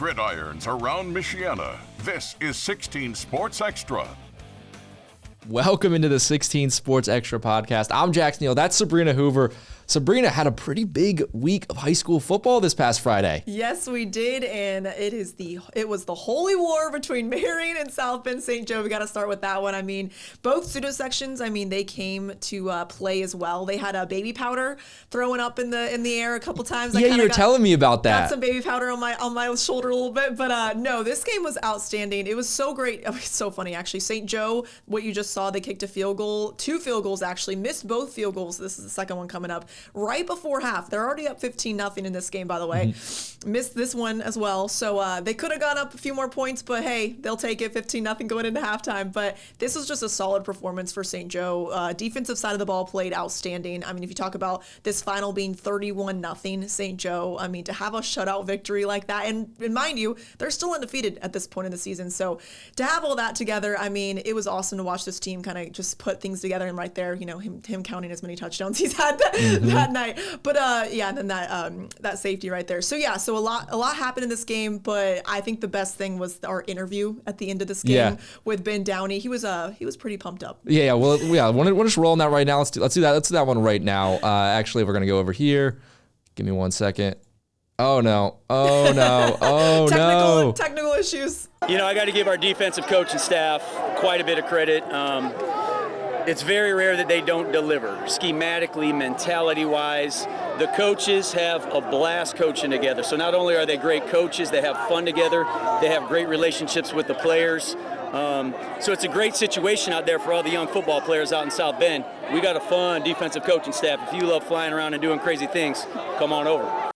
gridirons around Michiana. This is 16 Sports Extra. Welcome into the 16 Sports Extra podcast. I'm Jax Neill. That's Sabrina Hoover. Sabrina had a pretty big week of high school football this past Friday. Yes, we did, and it was the holy war between Marion and South Bend St. Joe. We got to start with that one. I mean, both pseudo sections. I mean, they came to play as well. They had a baby powder throwing up in the air a couple times. Yeah, you were telling me about that. Got some baby powder on my shoulder a little bit, but no, this game was outstanding. It was so great. It was so funny actually. St. Joe, what you just saw, they kicked a field goal, 2 field goals actually, missed both field goals. This is the second one coming up. Right before half. They're already up 15-0 in this game, by the way. Missed this one as well. So they could have gone up a few more points, but hey, they'll take it 15-0 going into halftime. But this was just a solid performance for St. Joe. Defensive side of the ball played outstanding. I mean, if you talk about this final being 31-0 St. Joe, I mean, to have a shutout victory like that, and mind you, they're still undefeated at this point in the season. So to have all that together, I mean, it was awesome to watch this team kind of just put things together. And right there, you know, him counting as many touchdowns he's had that night. But yeah, and then that safety right there. So yeah, so a lot happened in this game, but I think the best thing was our interview at the end of this game with Ben Downey. He was pretty pumped up. Yeah. Well, yeah. We're just rolling that right now. Let's do that. Let's do that one right now. Actually, we're gonna go over here. Give me 1 second. Oh no. Technical issues. You know, I got to give our defensive coach and staff quite a bit of credit. It's very rare that they don't deliver, schematically, mentality-wise. The coaches have a blast coaching together. So not only are they great coaches, they have fun together, they have great relationships with the players. So it's a great situation out there for all the young football players out in South Bend. We got a fun defensive coaching staff. If you love flying around and doing crazy things, come on over.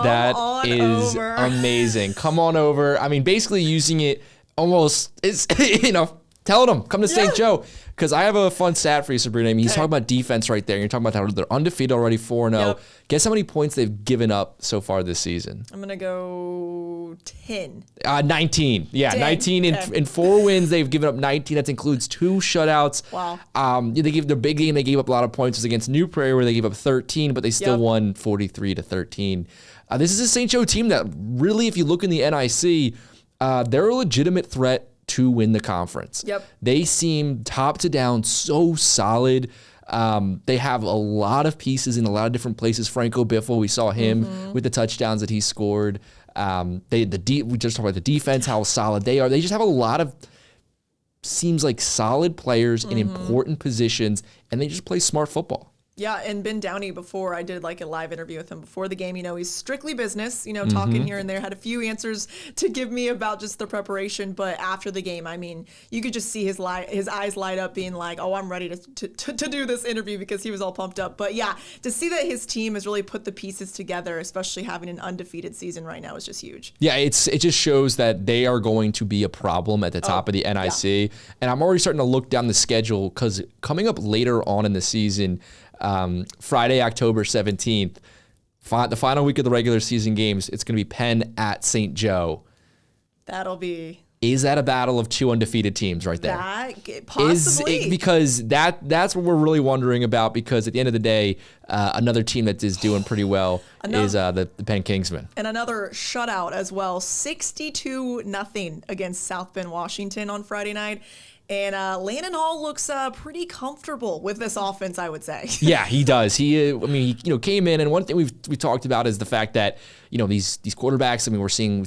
That is amazing. Come on over. I mean, basically using it almost, it's, you know, telling them, come to St. Joe. Because I have a fun stat for you, Sabrina. I mean, he's talking about defense right there. You're talking about how they're undefeated already, 4-0. Yep. Guess how many points they've given up so far this season? I'm going to go 10. 19. Yeah, 19. In 4 wins, they've given up 19. That includes 2 shutouts. Wow. They gave their big game, they gave up a lot of points. It was against New Prairie, where they gave up 13, but they still won 43-13. This is a St. Joe team that really, if you look in the NIC, they're a legitimate threat to win the conference. Yep. They seem top to down so solid. They have a lot of pieces in a lot of different places. Franco Biffle, we saw him with the touchdowns that he scored. We just talked about the defense, how solid they are. They just have a lot of, seems like solid players in important positions, and they just play smart football. Yeah, and Ben Downey, before I did like a live interview with him before the game, you know, he's strictly business, you know, talking here and there, had a few answers to give me about just the preparation, but after the game, I mean, you could just see his eyes light up being like, oh, I'm ready to do this interview, because he was all pumped up. But yeah, to see that his team has really put the pieces together, especially having an undefeated season right now, is just huge. Yeah, it just shows that they are going to be a problem at the top of the NIC. Yeah. And I'm already starting to look down the schedule, because coming up later on in the season, Friday, October 17th, the final week of the regular season games, it's going to be Penn at St. Joe. That'll be... Is that a battle of 2 undefeated teams right there? Possibly. Because that's what we're really wondering about, because at the end of the day, another team that is doing pretty well is the Penn Kingsmen. And another shutout as well, 62-0 against South Bend, Washington on Friday night. And Landon Hall looks pretty comfortable with this offense, I would say. Yeah, he does. He came in, and one thing we talked about is the fact that, you know, these quarterbacks. I mean, we're seeing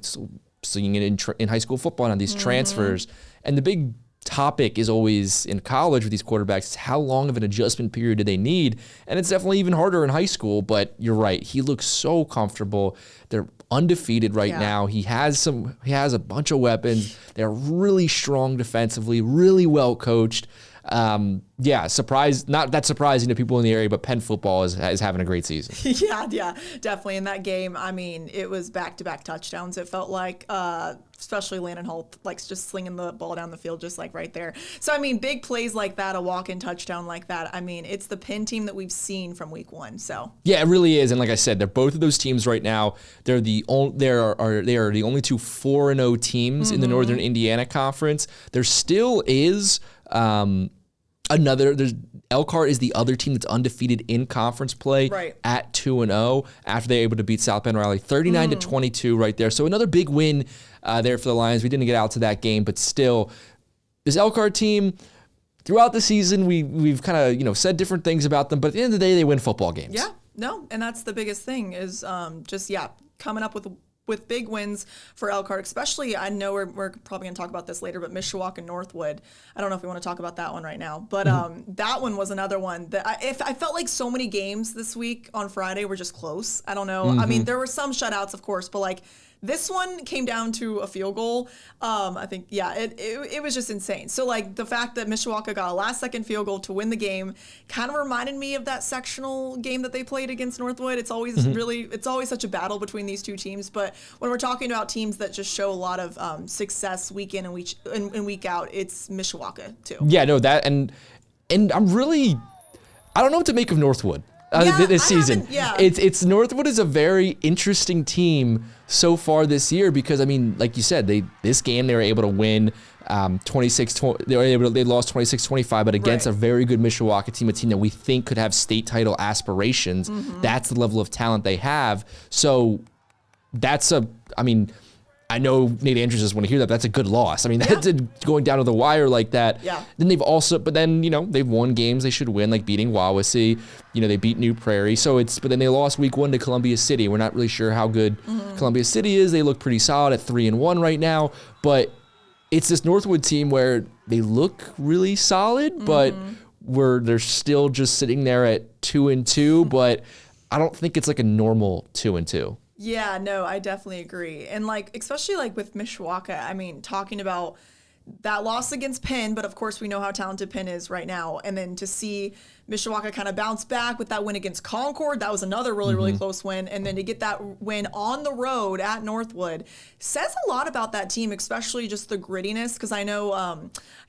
it in high school football and these transfers, and the big topic is always in college with these quarterbacks is how long of an adjustment period do they need, and it's definitely even harder in high school. But you're right, he looks so comfortable. They're undefeated right now. He has a bunch of weapons. They're really strong defensively, really well coached. Not that surprising to people in the area, but Penn football is having a great season. Yeah, definitely. In that game, I mean, it was back-to-back touchdowns. It felt like, especially Landon Hall, like just slinging the ball down the field, just like right there. So, I mean, big plays like that, a walk-in touchdown like that. I mean, it's the Penn team that we've seen from week 1. So yeah, it really is. And like I said, they're both of those teams right now. They are the only 2 4-0 teams in the Northern Indiana Conference. There still is. Elkhart is the other team that's undefeated in conference play at 2-0 after they're able to beat South Bend Riley 39-22 right there. So another big win there for the Lions. We didn't get out to that game, but still, this Elkhart team, throughout the season, we've kind of said different things about them, but at the end of the day, they win football games. Yeah, no, and that's the biggest thing is coming up with big wins for Elkhart, especially. I know we're probably going to talk about this later, but Mishawaka and Northwood. I don't know if we want to talk about that one right now, but that one was another one that I felt like so many games this week on Friday were just close. I don't know. I mean, there were some shutouts, of course, but like this one came down to a field goal. I think, it was just insane. So like the fact that Mishawaka got a last-second field goal to win the game kind of reminded me of that sectional game that they played against Northwood. It's always it's always such a battle between these two teams. But when we're talking about teams that just show a lot of success week in and week out, it's Mishawaka too. Yeah, no, that and I'm really, I don't know what to make of Northwood. This season. It's Northwood is a very interesting team so far this year because, I mean, like you said, this game they were able to win 26-20. They lost 26-25, but against a very good Mishawaka team, a team that we think could have state title aspirations. That's the level of talent they have. So I know Nate Andrews just want to hear that. That's a good loss. I mean, that's going down to the wire like that. Yeah. Then they've won games they should win, like beating Wawasee. They beat New Prairie. But then they lost week 1 to Columbia City. We're not really sure how good Columbia City is. They look pretty solid at 3-1 right now. But it's this Northwood team where they look really solid, but they're still just sitting there at 2-2. But I don't think it's like a normal 2-2. Yeah, no, I definitely agree. And especially with Mishawaka, I mean, talking about that loss against Penn, but of course we know how talented Penn is right now. And then to see Mishawaka kind of bounce back with that win against Concord, that was another really, really close win. And then to get that win on the road at Northwood says a lot about that team, especially just the grittiness. Because I know, I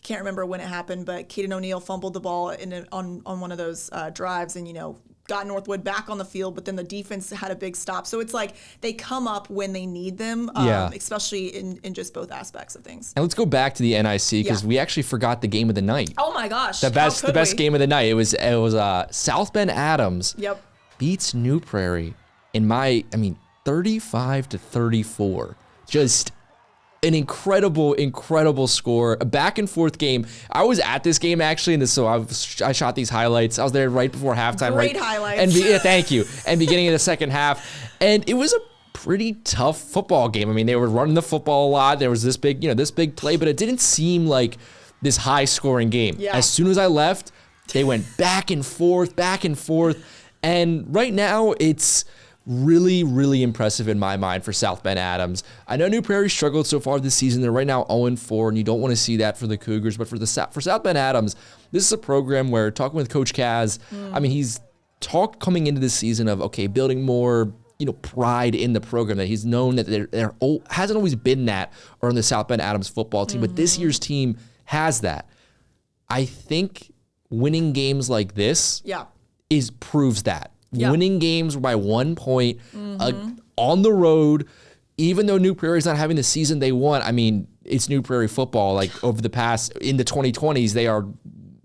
can't remember when it happened, but Caden O'Neill fumbled the ball on one of those drives and, got Northwood back on the field, but then the defense had a big stop. So it's like they come up when they need them, especially in just both aspects of things. And let's go back to the NIC because we actually forgot the game of the night. Oh my gosh. The best game of the night. It was South Bend Adams beats New Prairie in 35-34. Just an incredible score, a back and forth game. I was at this game actually, and so I shot these highlights. I was there right before halftime. Great highlights. And thank you. And beginning of the second half, and it was a pretty tough football game. I mean, they were running the football a lot. There was this big play, but it didn't seem like this high scoring game. Yeah. As soon as I left, they went back and forth, and right now it's really, really impressive in my mind for South Bend Adams. I know New Prairie struggled so far this season. They're right now 0-4, and you don't want to see that for the Cougars. But for South Bend Adams, this is a program where, talking with Coach Kaz, I mean, he's talked coming into this season of, building more, pride in the program, that he's known that there hasn't always been that on the South Bend Adams football team, but this year's team has that. I think winning games like this proves that. Yeah. Winning games by 1 point on the road, even though New Prairie's not having the season they want. I mean, it's New Prairie football. Over the past, in the 2020s, they are,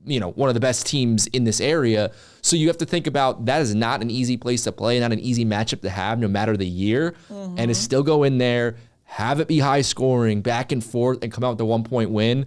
one of the best teams in this area. So you have to think about that is not an easy place to play, not an easy matchup to have no matter the year. And to still go in there, have it be high scoring, back and forth, and come out with a 1 point win.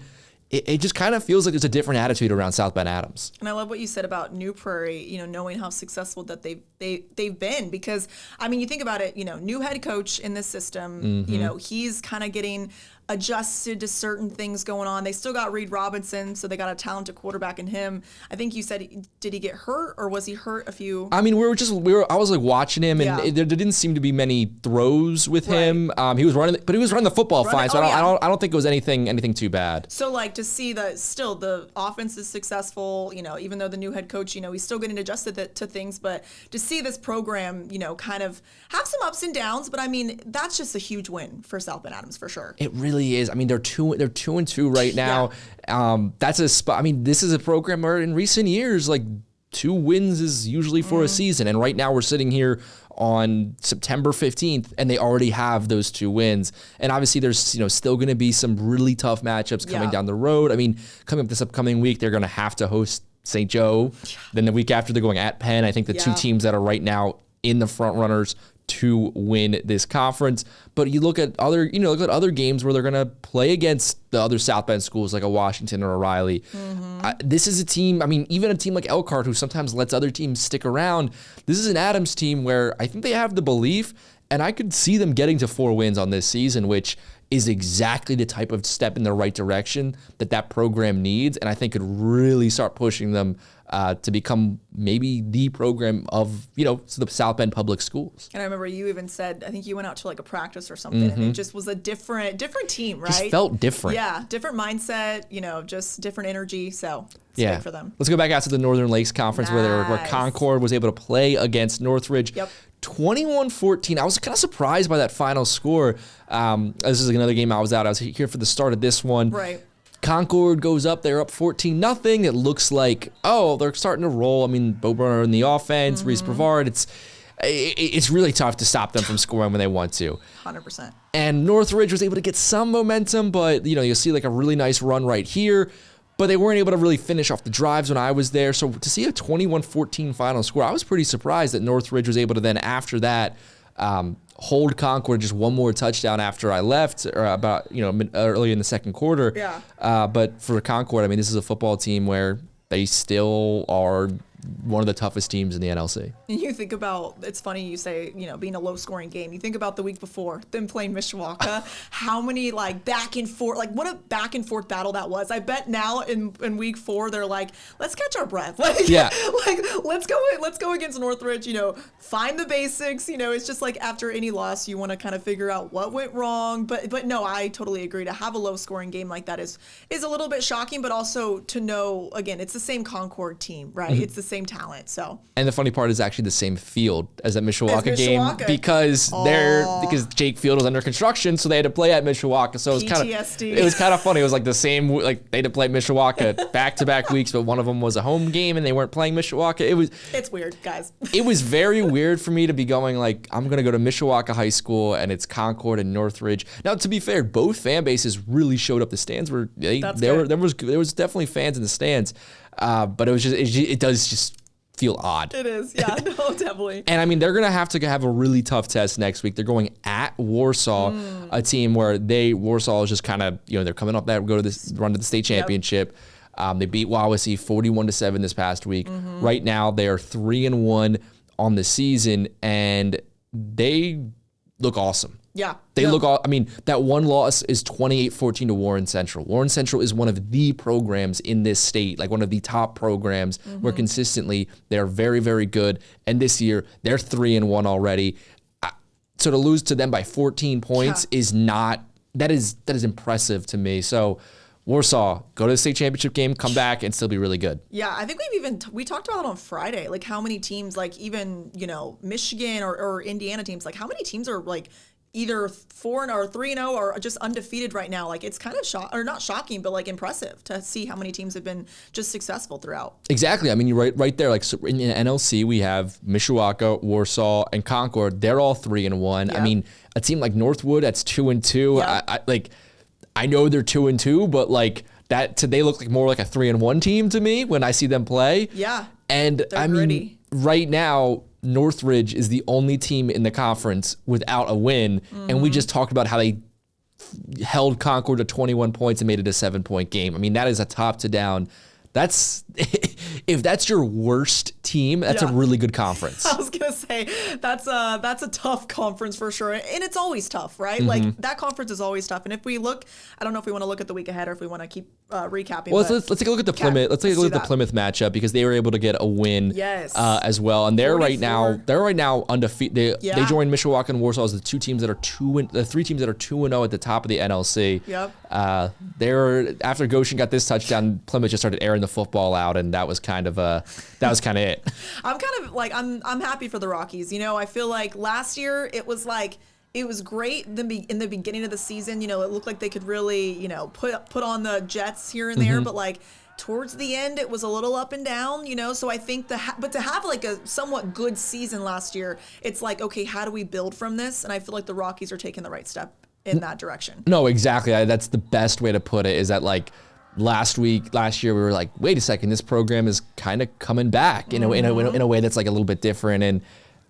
It just kind of feels like there's a different attitude around South Bend Adams. And I love what you said about New Prairie, knowing how successful that they've been. Because, I mean, you think about it, new head coach in this system, he's kind of getting adjusted to certain things going on. They still got Reed Robinson, so they got a talented quarterback in him. I think you said, did he get hurt or was he hurt a few? I mean, I was watching him, and there didn't seem to be many throws with him. He was running the football fine. So I don't think it was anything too bad. So to see that still the offense is successful, even though the new head coach, he's still getting adjusted to things, but to see this program, kind of have some ups and downs, but I mean, that's just a huge win for South Bend Adams for sure. It really is. I mean, they're 2-2 right now. That's a spot. I mean, this is a program where in recent years, 2 wins is usually for a season. And right now we're sitting here on September 15th and they already have those 2 wins. And obviously there's, still going to be some really tough matchups coming down the road. I mean, coming up this upcoming week, they're going to have to host St. Joe. Then the week after, they're going at Penn. I think the two teams that are right now in the front runners to win this conference. But you look at other, games where they're going to play against the other South Bend schools like a Washington or a Riley. This is a team, even a team like Elkhart, who sometimes lets other teams stick around. This is an Adams team where I think they have the belief, and I could see them getting to 4 wins on this season, which is exactly the type of step in the right direction that program needs, and I think could really start pushing them to become maybe the program of, the South Bend public schools. And I remember you even said, I think you went out to like a practice or something, and it just was a different team, right? Just felt different. Yeah, different mindset, just different energy. So it's great for them. Let's go back out to the Northern Lakes Conference where Concord was able to play against Northridge. Yep. 21-14. I was kind of surprised by that final score. This is another game I was out. I was here for the start of this one. Right. Concord goes up. They're up 14-0. It looks like, they're starting to roll. Bo Burner in the offense, Reese Brevard. It's really tough to stop them from scoring when they want to. 100%. And Northridge was able to get some momentum, but, you'll see like a really nice run right here. But they weren't able to really finish off the drives when I was there. So to see a 21-14 final score, I was pretty surprised that Northridge was able to then, after that, hold Concord just one more touchdown after I left, or about, early in the second quarter. Yeah. But for Concord, this is a football team where they still are one of the toughest teams in the NLC. And you think about, it's funny you say, being a low-scoring game. You think about the week before, them playing Mishawaka, how many, back and forth, what a back-and-forth battle that was. I bet now in week 4, they're like, let's catch our breath. Let's go against Northridge, find the basics. It's just like after any loss, you want to kind of figure out what went wrong. But no, I totally agree. To have a low-scoring game like that is a little bit shocking, but also to know, again, it's the same Concord team, right? It's the same talent. So, and the funny part is actually the same field as that Mishawaka game, because Jake Field was under construction, so they had to play at Mishawaka. So it was kind of funny. It was like the same, they had to play Mishawaka back-to-back weeks, but one of them was a home game and they weren't playing Mishawaka. It's weird, guys. It was very weird for me to be going I'm going to go to Mishawaka High School and it's Concord and Northridge. Now, to be fair, both fan bases really showed up. The stands were there was definitely fans in the stands. But it does just feel odd. It is, yeah, no, definitely. And they're going to have a really tough test next week. They're going at Warsaw, a team where Warsaw is just kind of, they're coming up there, go to this run to the state championship. They beat Wawasee 41-7 this past week. Right now, they are 3-1 on the season, and they look awesome. Yeah. They look all, that one loss is 28-14 to Warren Central. Warren Central is one of the programs in this state, like one of the top programs where consistently they're very, very good. And this year they're 3-1 already. So to lose to them by 14 points is impressive to me. So Warsaw, go to the state championship game, come back, and still be really good. Yeah, I think we talked about it on Friday, how many teams, even, Michigan or Indiana teams, how many teams are, either 4 or 3-0 or just undefeated right now. It's kind of not shocking, but impressive to see how many teams have been just successful throughout. Exactly. You're right there. So in NLC, we have Mishawaka, Warsaw, and Concord. They're all 3-1. Yep. A team like Northwood, that's 2-2. Yep. I know they're 2-2, but they look more like a 3-1 team to me when I see them play. Yeah. And gritty. Right now, Northridge is the only team in the conference without a win. And we just talked about how they held Concord to 21 points and made it a 7-point game. That is a top to down. If that's your worst team, that's a really good conference. I was gonna say that's a tough conference for sure, and it's always tough, right? That conference is always tough. And if we look, I don't know if we want to look at the week ahead or if we want to keep recapping. Well, let's take a look at the Plymouth. Let's take a look at the Plymouth matchup because they were able to get a win as well, and they're 44. right now undefeated. They joined Mishawaka and Warsaw as the 3 teams that are 2-0 at the top of the NLC. Yep. After Goshen got this touchdown, Plymouth just started airing the football out, and that was kind of it. I'm happy for the Rockies. I feel like last year it was great in the beginning of the season. It looked like they could really put on the Jets here and there, but towards the end it was a little up and down. So I think but to have a somewhat good season last year, it's okay, how do we build from this? And I feel like the Rockies are taking the right step in that direction. No, exactly. That's the best way to put it, is that last year, we were like, wait a second, this program is kind of coming back in a way that's like a little bit different. And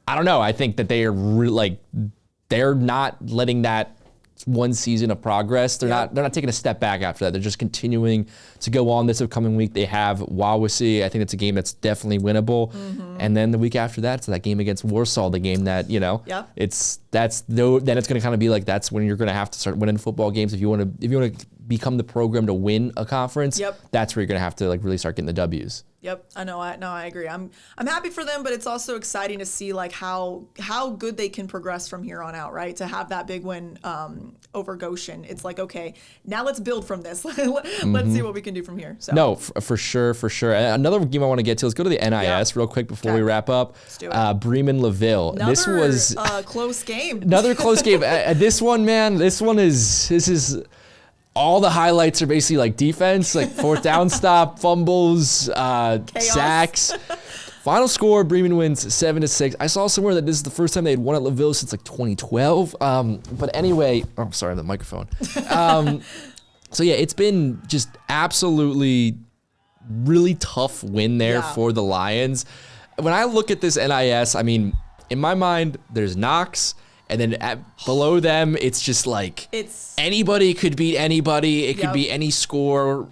I don't know. I think that they are they're not letting that one season of progress. They're not taking a step back after that. They're just continuing to go on. This upcoming week, they have Wawasee. I think it's a game that's definitely winnable. And then the week after that, it's that game against Warsaw, the game that, then it's going to kind of be like, that's when you're going to have to start winning football games. If you want to become the program to win a conference, that's where you're going to have to like really start getting the W's. Yep, I know. I agree. I'm happy for them, but it's also exciting to see like how good they can progress from here on out, right? To have that big win over Goshen, it's like, okay, now let's build from this. Let's see what we can do from here. So. No, for sure. Another game I want to get to. Let's go to the NIS real quick before we wrap up. Let's do it. Bremen-Laville. This was close game. Another close game. This one, man. This is. All the highlights are basically like defense, like fourth down stop, fumbles, sacks. Final score, Bremen wins 7-6. I saw somewhere that this is the first time they had won at Laville since like 2012. But anyway, sorry, the microphone. So yeah, it's been just absolutely really tough win there for the Lions. When I look at this NIS, I mean, in my mind, there's Knox. And then below them, it's just like anybody could beat anybody. It could be any score,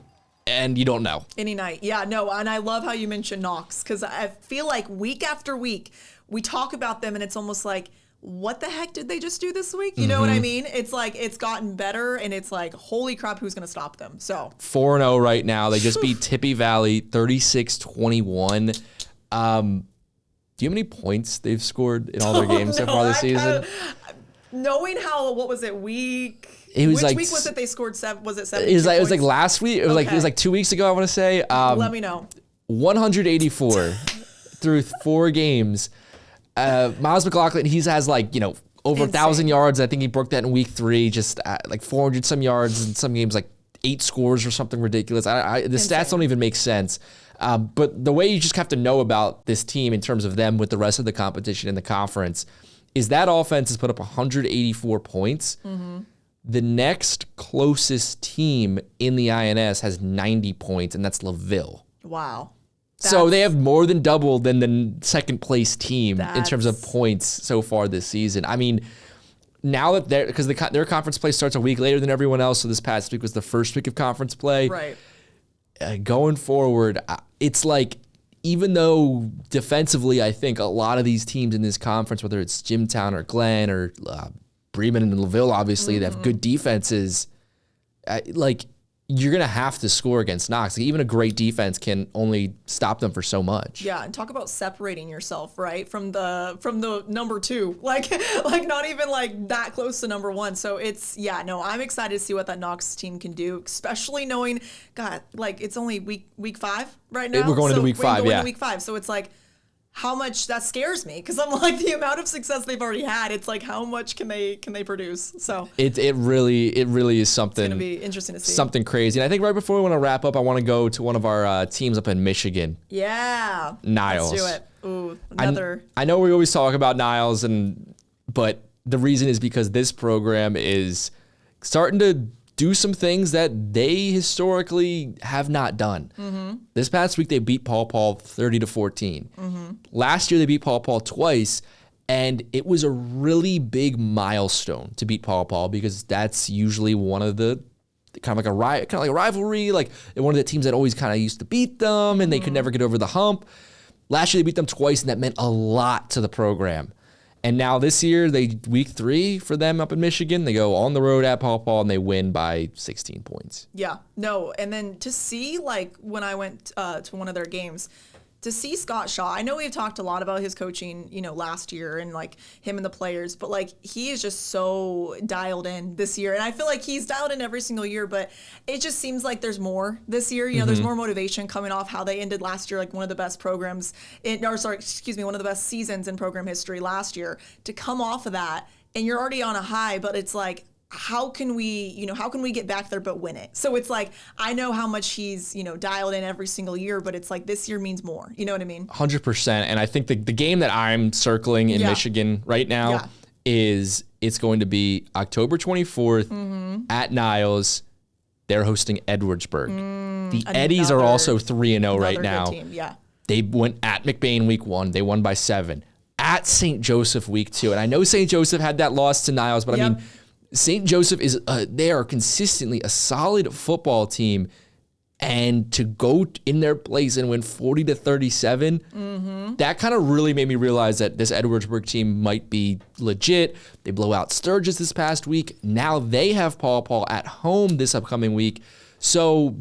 and you don't know. Any night. Yeah, no, and I love how you mentioned Knox, because I feel like week after week, we talk about them, and it's almost like, what the heck did they just do this week? You know what I mean? It's like it's gotten better, and it's like, holy crap, who's going to stop them? So 4-0 right now. They just beat Tippy Valley 36-21. Do you have any points they've scored in all their games so far this season? Knowing how, what was it, week? It was Which week was it they scored Was it 7? It was like last week. It was like 2 weeks ago, I want to say. Let me know. 184 through 4 games. Miles McLaughlin, he has like, over 1,000 yards. I think he broke that in week 3, just like 400 some yards in some games, like 8 scores or something ridiculous. The stats don't even make sense. But the way you just have to know about this team in terms of them with the rest of the competition in the conference is that offense has put up 184 points. The next closest team in the INS has 90 points, and that's Laville. Wow. So they have more than double than the second place team in terms of points so far this season. I mean, now that because their conference play starts a week later than everyone else, so this past week was the first week of conference play. Right. Going forward, it's like, even though defensively, I think a lot of these teams in this conference, whether it's Jimtown or Glenn or Bremen and Laville, obviously, they have good defenses. You're going to have to score against Knox. Like, even a great defense can only stop them for so much. Yeah, and talk about separating yourself, right, from the number 2. Like not even like that close to number 1. So I'm excited to see what that Knox team can do, especially knowing, God, like it's only week 5 right now. We're going into week 5, into week 5. So it's like, how much that scares me, because I'm like, the amount of success they've already had, it's like, how much can they produce? So it really is something. It's gonna be interesting to see. Something crazy. And I think right before we want to wrap up, I want to go to one of our teams up in Michigan. Yeah, Niles. Let's do it. Ooh, another. I know we always talk about Niles, but the reason is because this program is starting to do some things that they historically have not done. This past week, they beat Paw Paw 30-14. Last year, they beat Paw Paw twice, and it was a really big milestone to beat Paw Paw, because that's usually one of the kind of like a rivalry, like one of the teams that always kind of used to beat them, and they could never get over the hump. Last year, they beat them twice, and that meant a lot to the program. And now this year, week 3 for them up in Michigan, they go on the road at Paw Paw and they win by 16 points. Yeah, no, and then to see, like, when I went to one of their games, to see Scott Shaw, I know we've talked a lot about his coaching, last year, and like him and the players, but like he is just so dialed in this year. And I feel like he's dialed in every single year, but it just seems like there's more this year. There's more motivation coming off how they ended last year, like one of the best programs one of the best seasons in program history last year, to come off of that. And you're already on a high, but it's like, how can we get back there but win it? So it's like, I know how much he's, dialed in every single year, but it's like this year means more. You know what I mean? 100%. And I think the game that I'm circling in Michigan right now is it's going to be October 24th at Niles. They're hosting Edwardsburg. The Eddies are also 3-0 right now. Good team. Yeah. They went at McBain week 1. They won by 7. At St. Joseph week 2. And I know St. Joseph had that loss to Niles, but I mean, St. Joseph is they are consistently a solid football team. And to go in their place and win 40-37, that kind of really made me realize that this Edwardsburg team might be legit. They blow out Sturgis this past week. Now they have Paw Paw at home this upcoming week. So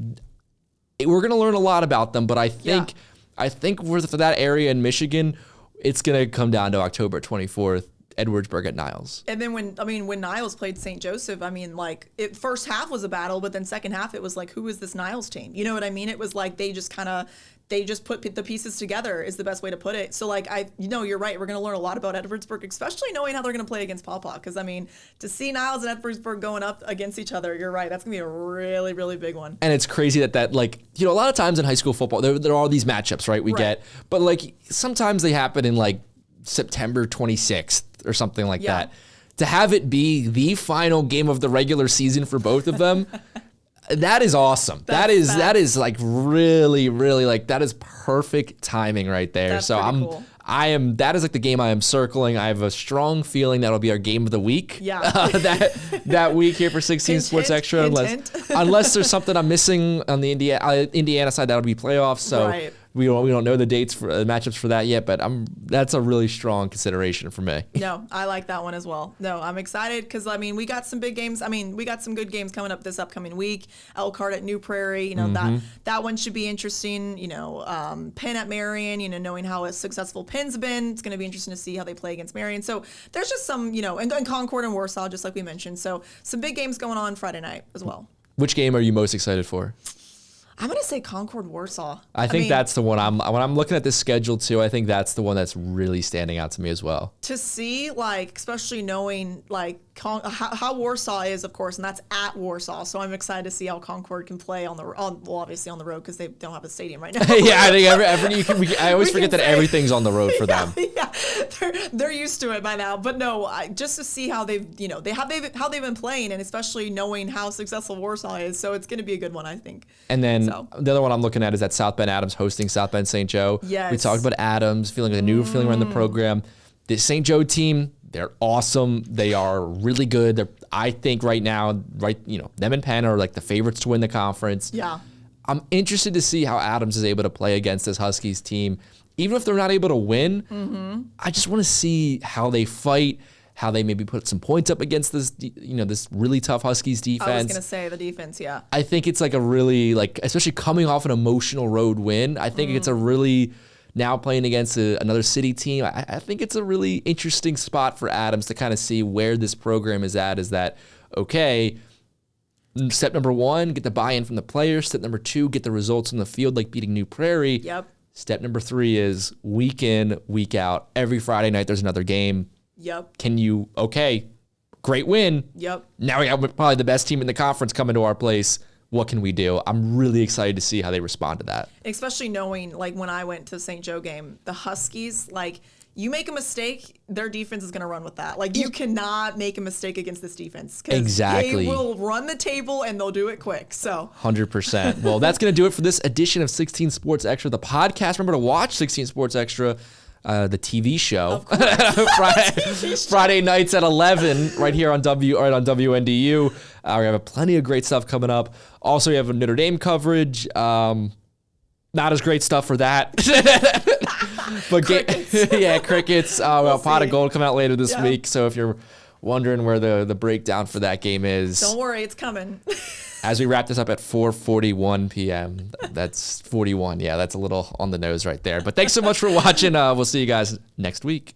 we're going to learn a lot about them, but I think for that area in Michigan, it's going to come down to October 24th. Edwardsburg at Niles. And then when Niles played St. Joseph, first half was a battle, but then second half it was like, who is this Niles team? You know what I mean? It was like they just put the pieces together is the best way to put it. So like you're right. We're going to learn a lot about Edwardsburg, especially knowing how they're going to play against Paw Paw. Because to see Niles and Edwardsburg going up against each other, you're right. That's going to be a really, really big one. And it's crazy that a lot of times in high school football, there are these matchups, right? We get, but like sometimes they happen in like September 26th or something like that. To have it be the final game of the regular season for both of them, that is awesome. That is like really, really like that is perfect timing right there. That's cool. That is like the game I am circling. I have a strong feeling that'll be our game of the week. Yeah. that week here for 16 Sports Extra, unless there's something I'm missing on the Indiana side, that'll be playoffs. So we don't know the dates for matchups for that yet, but that's a really strong consideration for me. No, I like that one as well. No, I'm excited because we got some big games. We got some good games coming up this upcoming week. Elkhart at New Prairie, that one should be interesting. Penn at Marion, knowing how a successful Penn's been, it's going to be interesting to see how they play against Marion. So there's just some, and Concord and Warsaw, just like we mentioned. So some big games going on Friday night as well. Which game are you most excited for? I'm going to say Concord Warsaw. I think that's the one when I'm looking at this schedule too, I think that's the one that's really standing out to me as well. To see, especially knowing, how Warsaw is, of course, and that's at Warsaw. So I'm excited to see how Concord can play obviously on the road because they don't have a stadium right now. Yeah, I think I always forget that everything's on the road for them. Yeah, they're used to it by now. But no, just to see how they've been playing, and especially knowing how successful Warsaw is. So it's going to be a good one, I think. And then the other one I'm looking at is that South Bend Adams hosting South Bend St. Joe. Yes. We talked about Adams feeling a new feeling around the program. The St. Joe team, they're awesome. They are really good. I think right now, them and Penn are like the favorites to win the conference. Yeah. I'm interested to see how Adams is able to play against this Huskies team. Even if they're not able to win, I just want to see how they fight, how they maybe put some points up against this, this really tough Huskies defense. I was going to say the defense, yeah. I think it's like a really, especially coming off an emotional road win, I think it's a really, now playing against another city team, I think it's a really interesting spot for Adams to kind of see where this program is at. Is that, okay, step number 1, get the buy-in from the players. Step number 2, get the results on the field, like beating New Prairie. Yep. Step number 3 is week in, week out. Every Friday night there's another game. Yep. Great win. Yep. Now we have probably the best team in the conference coming to our place. What can we do? I'm really excited to see how they respond to that. Especially knowing, when I went to the St. Joe game, the Huskies, you make a mistake, their defense is going to run with that. You cannot make a mistake against this defense. Exactly. They will run the table, and they'll do it quick. So 100%. Well, that's going to do it for this edition of 16 Sports Extra, the podcast. Remember to watch 16 Sports Extra, the TV show, Friday nights at 11, right here on WNDU. We have plenty of great stuff coming up. Also, we have a Notre Dame coverage. Not as great stuff for that. But crickets. Pot of Gold coming out later this week. So if you're wondering where the breakdown for that game is, don't worry, it's coming. As we wrap this up at 4:41 p.m. That's 41. Yeah, that's a little on the nose right there. But thanks so much for watching. We'll see you guys next week.